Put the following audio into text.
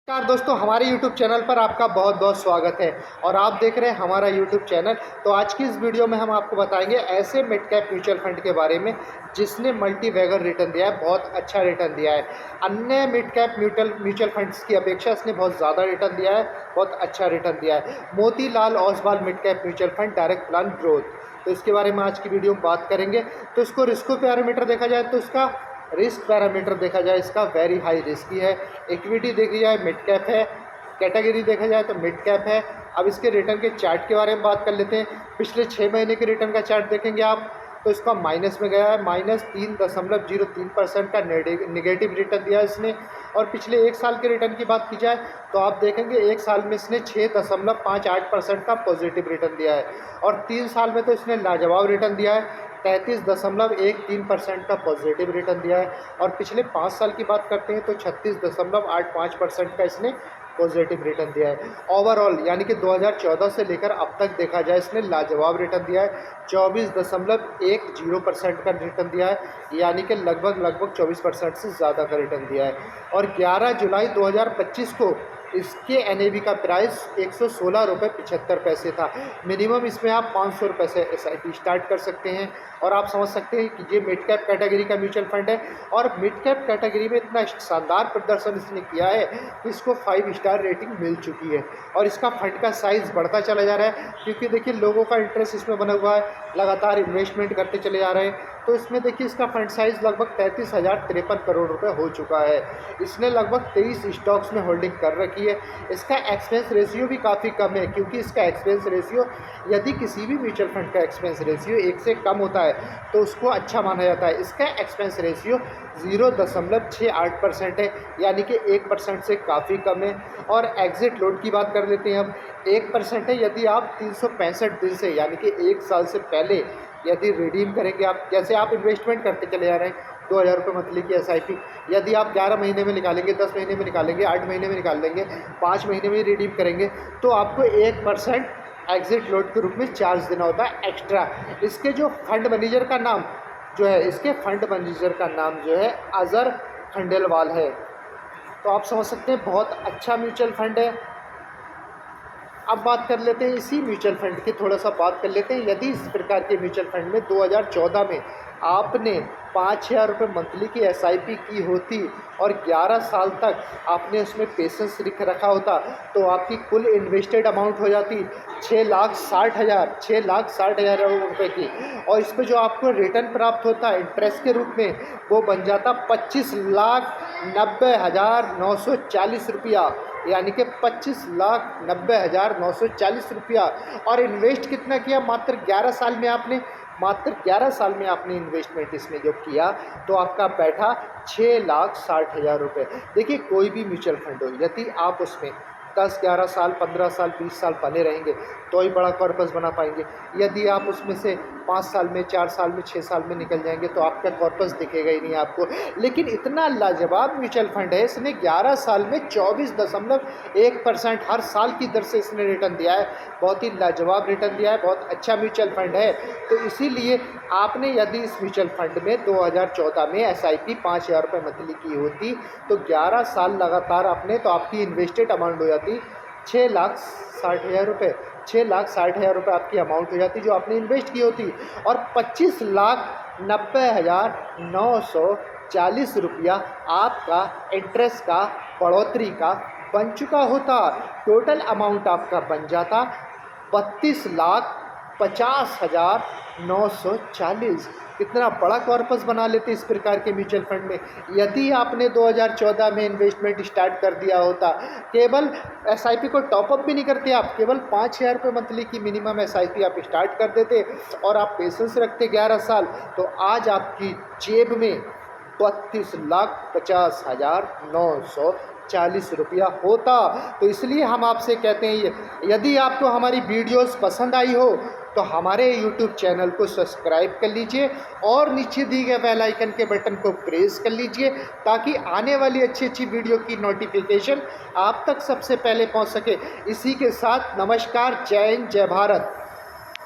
नमस्कार दोस्तों, हमारे YouTube चैनल पर आपका बहुत बहुत स्वागत है और आप देख रहे हैं हमारा YouTube चैनल। तो आज की इस वीडियो में हम आपको बताएंगे ऐसे मिड कैप म्यूचुअल फंड के बारे में जिसने मल्टी बैगर रिटर्न दिया है, बहुत अच्छा रिटर्न दिया है। अन्य मिड कैप म्यूचुअल फंड्स की अपेक्षा इसने बहुत ज़्यादा रिटर्न दिया है, बहुत अच्छा रिटर्न दिया है। Motilal Oswal mid cap mutual fund direct plan growth, तो इसके बारे में आज की वीडियो में बात करेंगे। तो इसको रिस्क पैरामीटर देखा जाए तो इसका रिस्क पैरामीटर देखा जाए इसका वेरी हाई रिस्की है। इक्विटी देखी जाए मिड कैप है, कैटेगरी देखा जाए तो मिड कैप है। अब इसके रिटर्न के चार्ट के बारे में बात कर लेते हैं। पिछले 6 महीने के रिटर्न का चार्ट देखेंगे आप तो इसका माइनस में गया है, -3.03% का नेगेटिव रिटर्न दिया है इसने। और पिछले 1 साल के रिटर्न की बात की जाए तो आप देखेंगे 1 साल में इसने 6.58% का पॉजिटिव रिटर्न दिया है और 3 साल में तो इसने लाजवाब रिटर्न दिया है, 33.13% का पॉजिटिव रिटर्न दिया है। और पिछले 5 साल की बात करते हैं तो 36.85% का इसने पॉजिटिव रिटर्न दिया है। ओवरऑल यानी कि 2014 से लेकर अब तक देखा जाए इसने लाजवाब रिटर्न दिया है, 24.10% का रिटर्न दिया है, यानी कि लगभग 24% से ज़्यादा का रिटर्न दिया है। और 11 जुलाई 2025 को इसके NAV का प्राइस 116 रुपये 75 पैसे था। मिनिमम इसमें आप 500 रुपये से SIP स्टार्ट कर सकते हैं। और आप समझ सकते हैं कि ये मिड कैप कैटेगरी का म्यूचुअल फंड है और मिड कैप कैटेगरी में इतना शानदार प्रदर्शन इसने किया है कि इसको 5 स्टार रेटिंग मिल चुकी है। और इसका फंड का साइज़ बढ़ता चला जा रहा है क्योंकि देखिए लोगों का इंटरेस्ट इसमें बना हुआ है, लगातार इन्वेस्टमेंट करते चले जा रहे हैं। तो इसमें देखिए इसका फंड साइज़ लगभग 33,053 करोड़ रुपए हो चुका है। इसने लगभग 23 स्टॉक्स में होल्डिंग कर रखी है। इसका एक्सपेंस रेशियो भी काफ़ी कम है क्योंकि इसका एक्सपेंस रेशियो, यदि किसी भी म्यूचुअल फंड का एक्सपेंस रेशियो 1 से कम होता है तो उसको अच्छा माना जाता है। इसका एक्सपेंस रेशियो 0.68% है, यानी कि 1% से काफ़ी कम है। और एग्जिट लोड की बात कर लेते हैं हम, 1% है यदि आप 365 दिन से यानी कि 1 साल से पहले यदि रिडीम करेंगे। आप जैसे आप इन्वेस्टमेंट करते चले जा रहे हैं 2,000 रुपये मंथली की SIP, यदि आप 11 महीने में निकालेंगे, 10 महीने में निकालेंगे, 8 महीने में निकाल लेंगे, 5 महीने में रिडीम करेंगे तो आपको 1% एग्जिट लोड के रूप में चार्ज देना होता है एक्स्ट्रा। इसके जो फंड मैनेजर का नाम जो है, इसके फंड मैनेजर का नाम जो है अजहर खंडेलवाल है। तो आप समझ सकते हैं बहुत अच्छा म्यूचुअल फंड है। अब बात कर लेते हैं इसी म्यूचुअल फंड की, थोड़ा सा बात कर लेते हैं। यदि इस प्रकार के म्यूचुअल फंड में 2014 में आपने 5,000 रुपये मंथली की SIP की होती और 11 साल तक आपने उसमें पेशेंस रखा होता तो आपकी कुल इन्वेस्टेड अमाउंट हो जाती 6,60,000 रुपये की। और इस पर जो आपको रिटर्न प्राप्त होता है इंटरेस्ट के रूप में वो बन जाता 25,90,940 रुपया, यानी कि 25,90,940 रुपया। और इन्वेस्ट कितना किया? मात्र 11 साल में आपने इन्वेस्टमेंट इसमें जो किया तो आपका बैठा 6,60,000 रुपये। देखिए कोई भी म्यूचुअल फंड हो, यदि आप उसमें 10, 11 साल, 15 साल, 20 साल बने रहेंगे तो ही बड़ा कॉर्पस बना पाएंगे। यदि आप उसमें से 5 साल में, 4 साल में, 6 साल में निकल जाएंगे तो आपका कॉर्पस दिखेगा ही नहीं आपको। लेकिन इतना लाजवाब म्यूचुअल फंड है, इसने 11 साल में 24.1% हर साल की दर से इसने रिटर्न दिया है। बहुत ही लाजवाब रिटर्न दिया है, बहुत अच्छा म्यूचुअल फंड है। तो इसीलिए आपने यदि इस म्यूचुअल फंड में 2014 में SIP 5,000 रुपये मंथली की होती तो 11 साल लगातार आपने, तो आपकी इन्वेस्टेड अमाउंट हो जाती 6,60,000 रुपये। 6,60,000 रुपये आपकी अमाउंट हो जाती जो आपने इन्वेस्ट की होती और 25,90,940 रुपया आपका इंटरेस्ट का, बढ़ोतरी का बन चुका होता। टोटल अमाउंट आपका बन जाता 32,50,940। कितना बड़ा कॉर्पस बना लेते इस प्रकार के म्यूचुअल फंड में। यदि आपने 2014 में इन्वेस्टमेंट स्टार्ट कर दिया होता, केवल SIP को टॉपअप भी नहीं करते आप, केवल 5,000 रुपये मंथली की मिनिमम SIP आप स्टार्ट कर देते और आप पेशेंस रखते 11 साल, तो आज आपकी जेब में 32,50,940 रुपया होता। तो इसलिए हम आपसे कहते हैं यदि आपको हमारी वीडियोस पसंद आई हो तो हमारे YouTube चैनल को सब्सक्राइब कर लीजिए और नीचे दिए गए बेल आइकन के बटन को प्रेस कर लीजिए ताकि आने वाली अच्छी वीडियो की नोटिफिकेशन आप तक सबसे पहले पहुंच सके। इसी के साथ नमस्कार, जय हिंद, जय भारत।